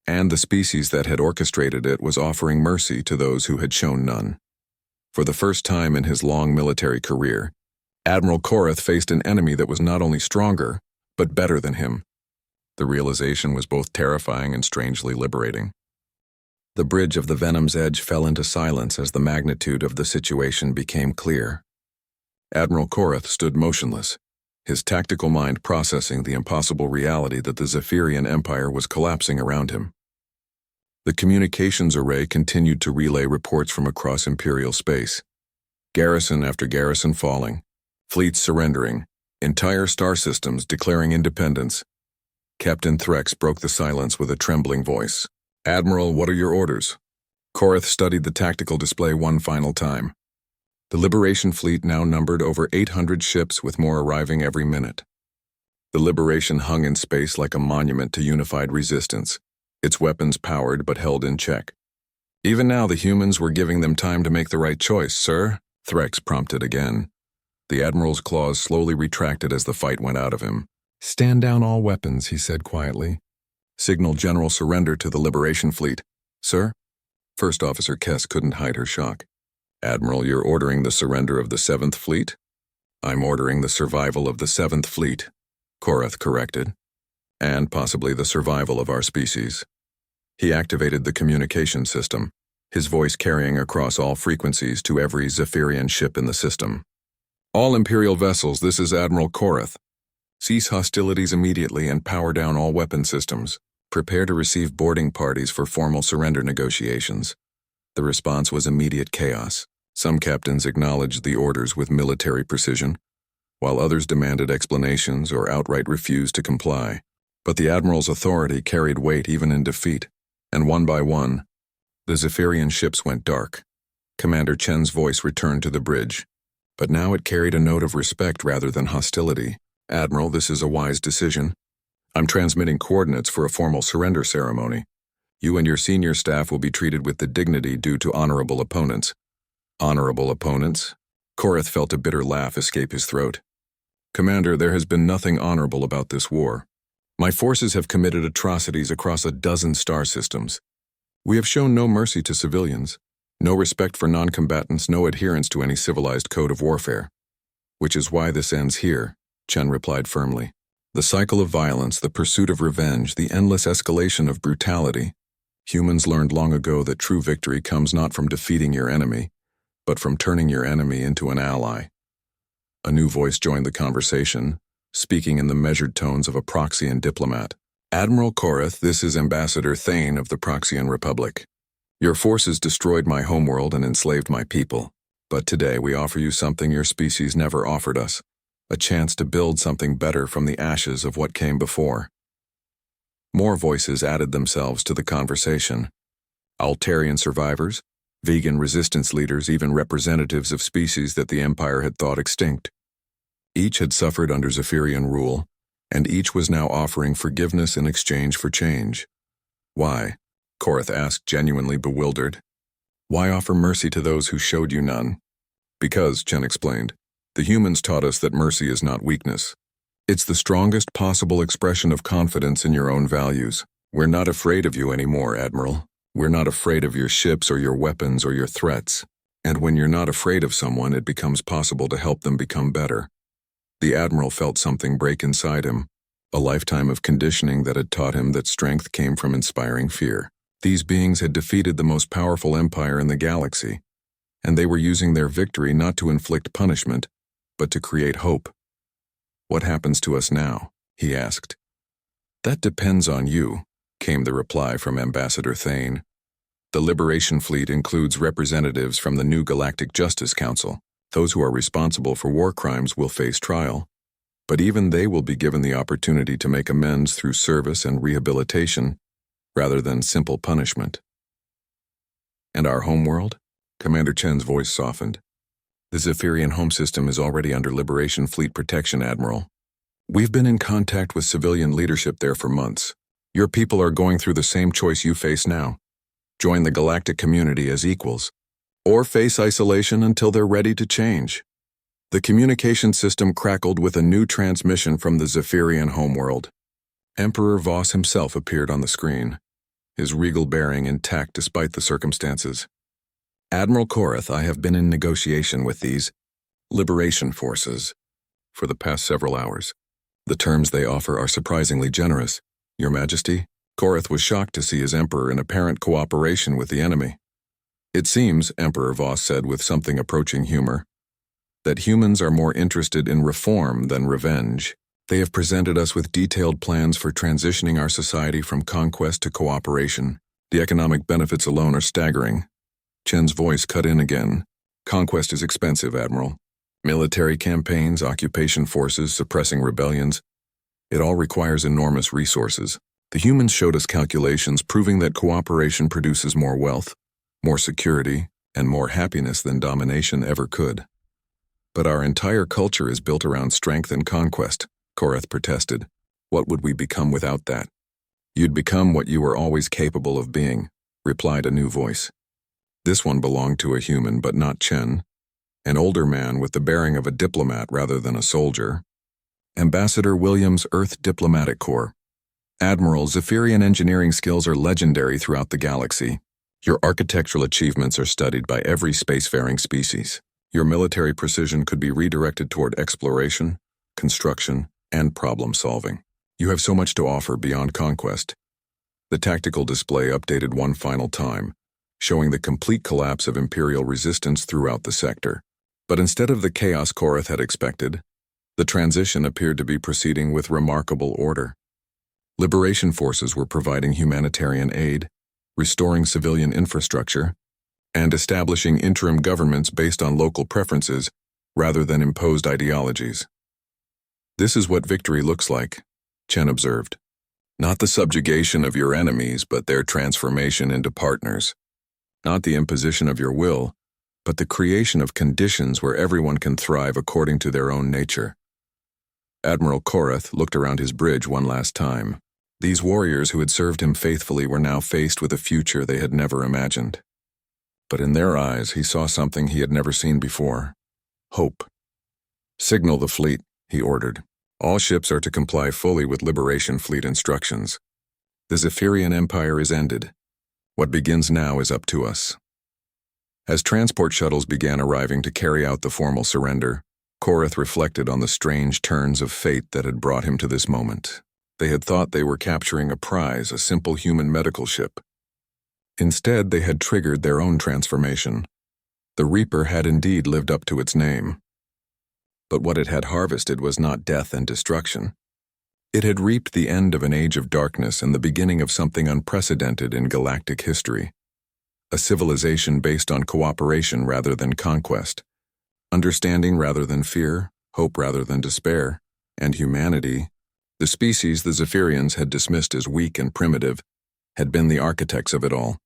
And the species that had orchestrated it was offering mercy to those who had shown none. For the first time in his long military career, Admiral Korath faced an enemy that was not only stronger, but better than him. The realization was both terrifying and strangely liberating. The bridge of the Venom's Edge fell into silence as the magnitude of the situation became clear. Admiral Korath stood motionless, his tactical mind processing the impossible reality that the Zephyrian Empire was collapsing around him. The communications array continued to relay reports from across Imperial space. Garrison after garrison falling, fleets surrendering, entire star systems declaring independence. Captain Threx broke the silence with a trembling voice. "Admiral, what are your orders?" Korath studied the tactical display one final time. The Liberation Fleet now numbered over 800 ships, with more arriving every minute. The Liberation hung in space like a monument to unified resistance, its weapons powered but held in check. "Even now the humans were giving them time to make the right choice, sir," Threx prompted again. The Admiral's claws slowly retracted as the fight went out of him. "Stand down all weapons," he said quietly. "Signal general surrender to the Liberation Fleet." "Sir?" First Officer Kess couldn't hide her shock. "Admiral, you're ordering the surrender of the 7th Fleet?" "I'm ordering the survival of the 7th Fleet," Korath corrected. "And possibly the survival of our species." He activated the communication system, his voice carrying across all frequencies to every Zephyrian ship in the system. "All Imperial vessels, this is Admiral Korath. Cease hostilities immediately and power down all weapon systems. Prepare to receive boarding parties for formal surrender negotiations." The response was immediate chaos. Some captains acknowledged the orders with military precision, while others demanded explanations or outright refused to comply. But the Admiral's authority carried weight even in defeat, and one by one, the Zephyrian ships went dark. Commander Chen's voice returned to the bridge, but now it carried a note of respect rather than hostility. "Admiral, this is a wise decision. I'm transmitting coordinates for a formal surrender ceremony. You and your senior staff will be treated with the dignity due to honorable opponents." "Honorable opponents?" Korath felt a bitter laugh escape his throat. "Commander, there has been nothing honorable about this war. My forces have committed atrocities across a dozen star systems. We have shown no mercy to civilians, no respect for non-combatants, no adherence to any civilized code of warfare. Which is why this ends here," Chen replied firmly. "The cycle of violence, the pursuit of revenge, the endless escalation of brutality. Humans learned long ago that true victory comes not from defeating your enemy, but from turning your enemy into an ally." A new voice joined the conversation, speaking in the measured tones of a Proxian diplomat. "Admiral Korath, this is Ambassador Thane of the Proxian Republic. Your forces destroyed my homeworld and enslaved my people. But today we offer you something your species never offered us, a chance to build something better from the ashes of what came before." More voices added themselves to the conversation. Altarian survivors, vegan resistance leaders, even representatives of species that the Empire had thought extinct. Each had suffered under Zephyrian rule, and each was now offering forgiveness in exchange for change. "Why?" Korath asked, genuinely bewildered. "Why offer mercy to those who showed you none?" "Because," Chen explained, "the humans taught us that mercy is not weakness. It's the strongest possible expression of confidence in your own values. We're not afraid of you anymore, Admiral. We're not afraid of your ships or your weapons or your threats. And when you're not afraid of someone, it becomes possible to help them become better. The Admiral felt something break inside him, a lifetime of conditioning that had taught him that strength came from inspiring fear. These beings had defeated the most powerful empire in the galaxy, and they were using their victory not to inflict punishment, but to create hope. "What happens to us now?" he asked. "That depends on you," came the reply from Ambassador Thane. "The Liberation Fleet includes representatives from the new Galactic Justice Council. Those who are responsible for war crimes will face trial, but even they will be given the opportunity to make amends through service and rehabilitation, rather than simple punishment." "And our homeworld?" Commander Chen's voice softened. "The Zephyrian home system is already under Liberation Fleet protection, Admiral. We've been in contact with civilian leadership there for months. Your people are going through the same choice you face now. Join the galactic community as equals, or face isolation until they're ready to change." The communication system crackled with a new transmission from the Zephyrian homeworld. Emperor Voss himself appeared on the screen, his regal bearing intact despite the circumstances. "Admiral Korath, I have been in negotiation with these Liberation Forces for the past several hours. The terms they offer are surprisingly generous, Your Majesty." Korath was shocked to see his Emperor in apparent cooperation with the enemy. "It seems," Emperor Voss said with something approaching humor, "that humans are more interested in reform than revenge. They have presented us with detailed plans for transitioning our society from conquest to cooperation. The economic benefits alone are staggering." Chen's voice cut in again. "Conquest is expensive, Admiral. Military campaigns, occupation forces, suppressing rebellions. It all requires enormous resources. The humans showed us calculations proving that cooperation produces more wealth, more security, and more happiness than domination ever could. But our entire culture is built around strength and conquest," Korath protested. "What would we become without that?" "You'd become what you were always capable of being," replied a new voice. This one belonged to a human, but not Chen, an older man with the bearing of a diplomat rather than a soldier. "Ambassador Williams, Earth Diplomatic Corps. Admiral, Zephyrian engineering skills are legendary throughout the galaxy. Your architectural achievements are studied by every spacefaring species. Your military precision could be redirected toward exploration, construction, and problem-solving. You have so much to offer beyond conquest." The tactical display updated one final time, showing the complete collapse of Imperial resistance throughout the sector. But instead of the chaos Korath had expected, the transition appeared to be proceeding with remarkable order. Liberation forces were providing humanitarian aid, restoring civilian infrastructure, and establishing interim governments based on local preferences rather than imposed ideologies. "This is what victory looks like," Chen observed. "Not the subjugation of your enemies, but their transformation into partners. Not the imposition of your will, but the creation of conditions where everyone can thrive according to their own nature." Admiral Korath looked around his bridge one last time. These warriors who had served him faithfully were now faced with a future they had never imagined. But in their eyes, he saw something he had never seen before: hope. "Signal the fleet," he ordered. "All ships are to comply fully with Liberation Fleet instructions. The Zephyrian Empire is ended. What begins now is up to us." As transport shuttles began arriving to carry out the formal surrender, Korath reflected on the strange turns of fate that had brought him to this moment. They had thought they were capturing a prize, a simple human medical ship. Instead, they had triggered their own transformation. The Reaper had indeed lived up to its name. But what it had harvested was not death and destruction. It had reaped the end of an age of darkness and the beginning of something unprecedented in galactic history. A civilization based on cooperation rather than conquest, understanding rather than fear, hope rather than despair, and humanity. The species the Zephyrians had dismissed as weak and primitive had been the architects of it all.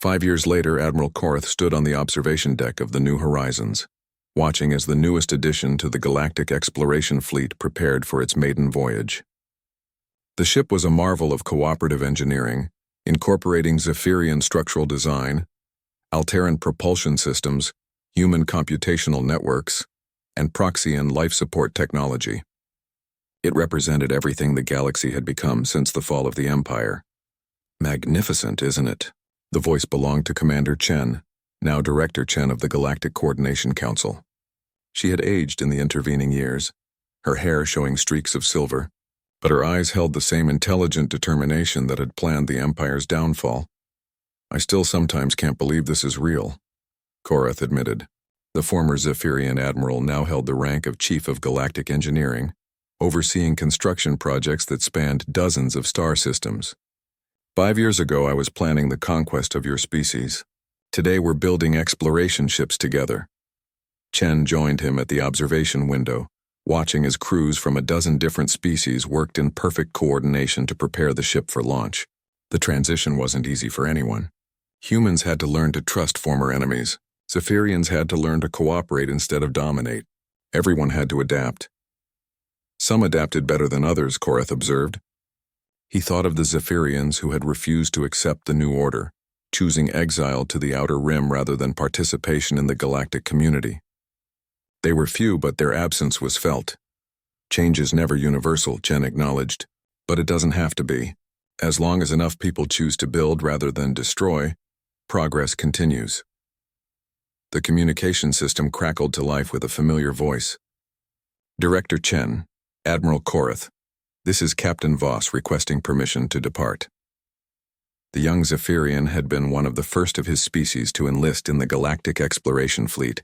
5 years later, Admiral Korath stood on the observation deck of the New Horizons, watching as the newest addition to the Galactic Exploration Fleet prepared for its maiden voyage. The ship was a marvel of cooperative engineering, incorporating Zephyrian structural design, Alteran propulsion systems, human computational networks, and proxy and life support technology. It represented everything the galaxy had become since the fall of the Empire. Magnificent, isn't it? The voice belonged to Commander Chen, now Director Chen of the Galactic Coordination Council. She had aged in the intervening years, her hair showing streaks of silver, but her eyes held the same intelligent determination that had planned the Empire's downfall. I still sometimes can't believe this is real, Korath admitted. The former Zephyrian admiral now held the rank of Chief of Galactic Engineering, overseeing construction projects that spanned dozens of star systems. 5 years ago, I was planning the conquest of your species. Today, we're building exploration ships together. Chen joined him at the observation window, watching as crews from a dozen different species worked in perfect coordination to prepare the ship for launch. The transition wasn't easy for anyone. Humans had to learn to trust former enemies. Zephyrians had to learn to cooperate instead of dominate. Everyone had to adapt. Some adapted better than others, Korath observed. He thought of the Zephyrians who had refused to accept the new order, choosing exile to the outer rim rather than participation in the galactic community. They were few, but their absence was felt. Change is never universal, Chen acknowledged, but it doesn't have to be. As long as enough people choose to build rather than destroy, progress continues. The communication system crackled to life with a familiar voice. Director Chen, Admiral Korath, this is Captain Voss requesting permission to depart. The young Zephyrian had been one of the first of his species to enlist in the Galactic Exploration Fleet,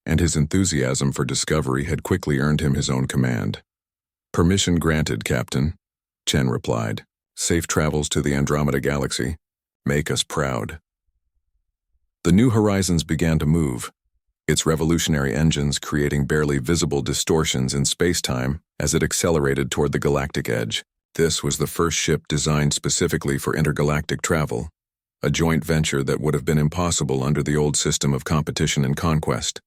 and his enthusiasm for discovery had quickly earned him his own command. Permission granted, Captain, Chen replied. Safe travels to the Andromeda Galaxy. Make us proud. The New Horizons began to move, its revolutionary engines creating barely visible distortions in space-time as it accelerated toward the galactic edge. This was the first ship designed specifically for intergalactic travel, a joint venture that would have been impossible under the old system of competition and conquest.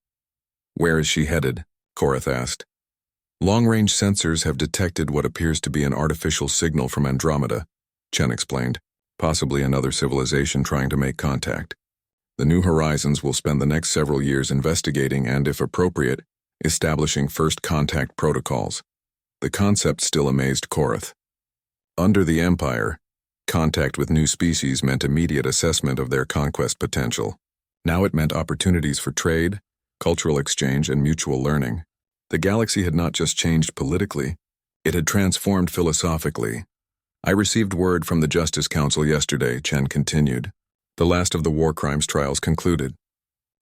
Where is she headed? Korath asked. Long-range sensors have detected what appears to be an artificial signal from Andromeda, Chen explained, possibly another civilization trying to make contact. The New Horizons will spend the next several years investigating and, if appropriate, establishing first contact protocols. The concept still amazed Korath. Under the Empire, contact with new species meant immediate assessment of their conquest potential. Now it meant opportunities for trade, cultural exchange, and mutual learning. The galaxy had not just changed politically, it had transformed philosophically. I received word from the Justice Council yesterday, Chen continued. The last of the war crimes trials concluded.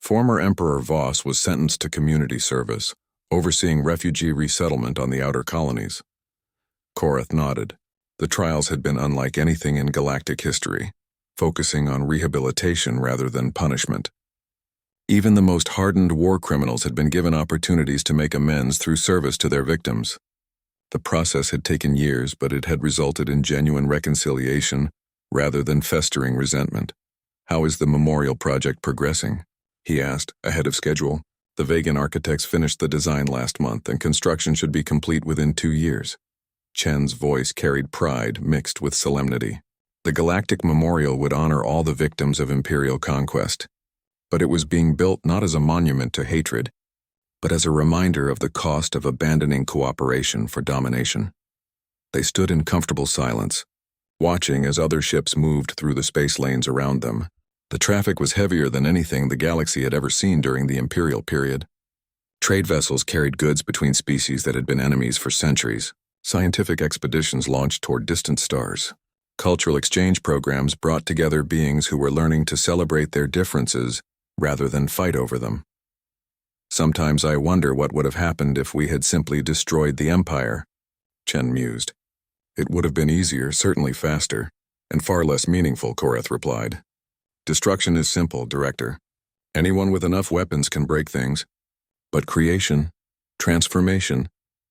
Former Emperor Voss was sentenced to community service, overseeing refugee resettlement on the outer colonies. Korath nodded. The trials had been unlike anything in galactic history, focusing on rehabilitation rather than punishment. Even the most hardened war criminals had been given opportunities to make amends through service to their victims. The process had taken years, but it had resulted in genuine reconciliation rather than festering resentment. How is the memorial project progressing? He asked, ahead of schedule. The Vegan architects finished the design last month, and construction should be complete within 2 years. Chen's voice carried pride mixed with solemnity. The Galactic Memorial would honor all the victims of Imperial conquest. But it was being built not as a monument to hatred, but as a reminder of the cost of abandoning cooperation for domination. They stood in comfortable silence, watching as other ships moved through the space lanes around them. The traffic was heavier than anything the galaxy had ever seen during the Imperial period. Trade vessels carried goods between species that had been enemies for centuries. Scientific expeditions launched toward distant stars. Cultural exchange programs brought together beings who were learning to celebrate their differences rather than fight over them. Sometimes I wonder what would have happened if we had simply destroyed the Empire, Chen mused. It would have been easier, certainly faster, and far less meaningful, Korath replied. Destruction is simple, Director. Anyone with enough weapons can break things. But creation, transformation,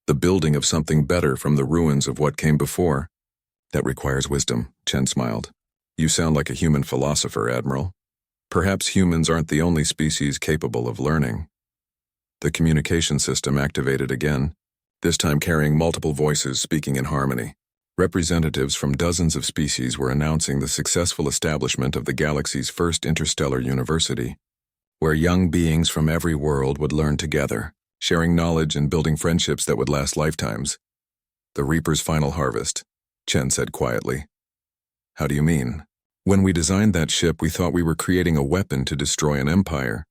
the building of something better from the ruins of what came before, that requires wisdom, Chen smiled. You sound like a human philosopher, Admiral. Perhaps humans aren't the only species capable of learning. The communication system activated again, this time carrying multiple voices speaking in harmony. Representatives from dozens of species were announcing the successful establishment of the galaxy's first interstellar university, where young beings from every world would learn together, sharing knowledge and building friendships that would last lifetimes. The Reaper's final harvest, Chen said quietly. How do you mean? When we designed that ship, we thought we were creating a weapon to destroy an empire.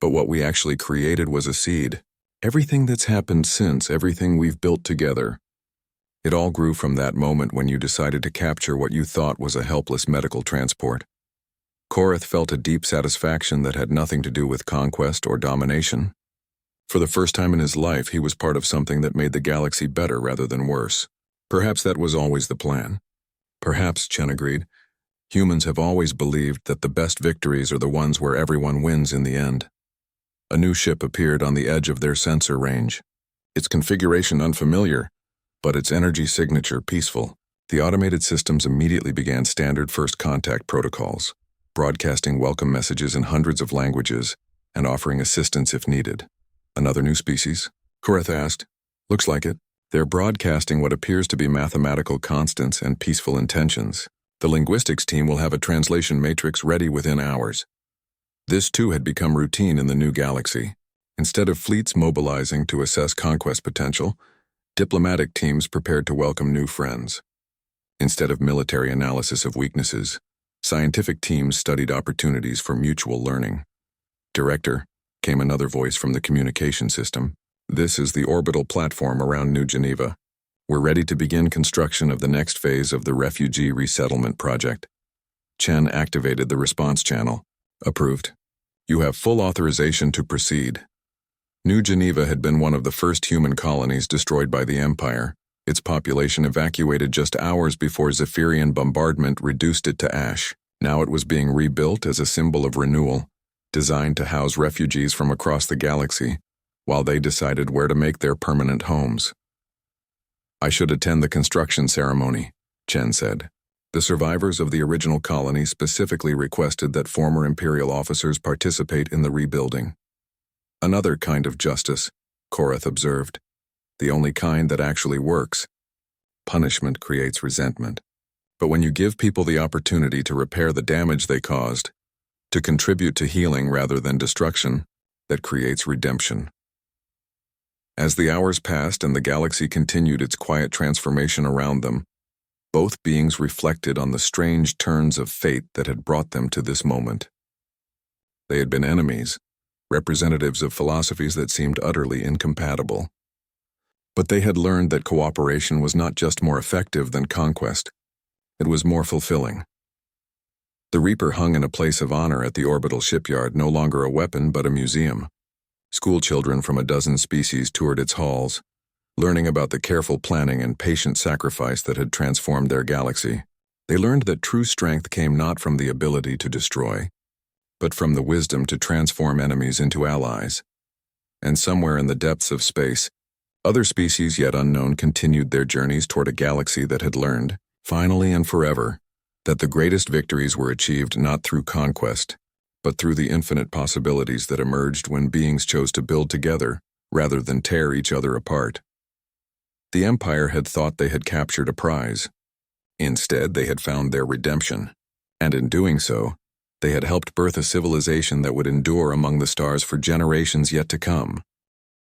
But what we actually created was a seed. Everything that's happened since, everything we've built together. It all grew from that moment when you decided to capture what you thought was a helpless medical transport. Korath felt a deep satisfaction that had nothing to do with conquest or domination. For the first time in his life, he was part of something that made the galaxy better rather than worse. Perhaps that was always the plan. Perhaps, Chen agreed. Humans have always believed that the best victories are the ones where everyone wins in the end. A new ship appeared on the edge of their sensor range. Its configuration unfamiliar, but its energy signature peaceful. The automated systems immediately began standard first contact protocols, broadcasting welcome messages in hundreds of languages and offering assistance if needed. Another new species? Korath asked. Looks like it. They're broadcasting what appears to be mathematical constants and peaceful intentions. The linguistics team will have a translation matrix ready within hours. This too had become routine in the new galaxy. Instead of fleets mobilizing to assess conquest potential, diplomatic teams prepared to welcome new friends. Instead of military analysis of weaknesses, scientific teams studied opportunities for mutual learning. Director, came another voice from the communication system. This is the orbital platform around New Geneva. We're ready to begin construction of the next phase of the refugee resettlement project. Chen activated the response channel. Approved. You have full authorization to proceed. New Geneva had been one of the first human colonies destroyed by the Empire. Its population evacuated just hours before Zephyrian bombardment reduced it to ash. Now it was being rebuilt as a symbol of renewal, designed to house refugees from across the galaxy, while they decided where to make their permanent homes. I should attend the construction ceremony, Chen said. The survivors of the original colony specifically requested that former Imperial officers participate in the rebuilding. Another kind of justice, Korath observed. The only kind that actually works. Punishment creates resentment. But when you give people the opportunity to repair the damage they caused, to contribute to healing rather than destruction, that creates redemption. As the hours passed and the galaxy continued its quiet transformation around them, both beings reflected on the strange turns of fate that had brought them to this moment. They had been enemies, representatives of philosophies that seemed utterly incompatible. But they had learned that cooperation was not just more effective than conquest, it was more fulfilling. The Reaper hung in a place of honor at the orbital shipyard, no longer a weapon but a museum. Schoolchildren from a dozen species toured its halls, learning about the careful planning and patient sacrifice that had transformed their galaxy. They learned that true strength came not from the ability to destroy, but from the wisdom to transform enemies into allies. And somewhere in the depths of space, other species yet unknown continued their journeys toward a galaxy that had learned, finally and forever, that the greatest victories were achieved not through conquest, but through the infinite possibilities that emerged when beings chose to build together rather than tear each other apart. The Empire had thought they had captured a prize. Instead, they had found their redemption, and in doing so, they had helped birth a civilization that would endure among the stars for generations yet to come.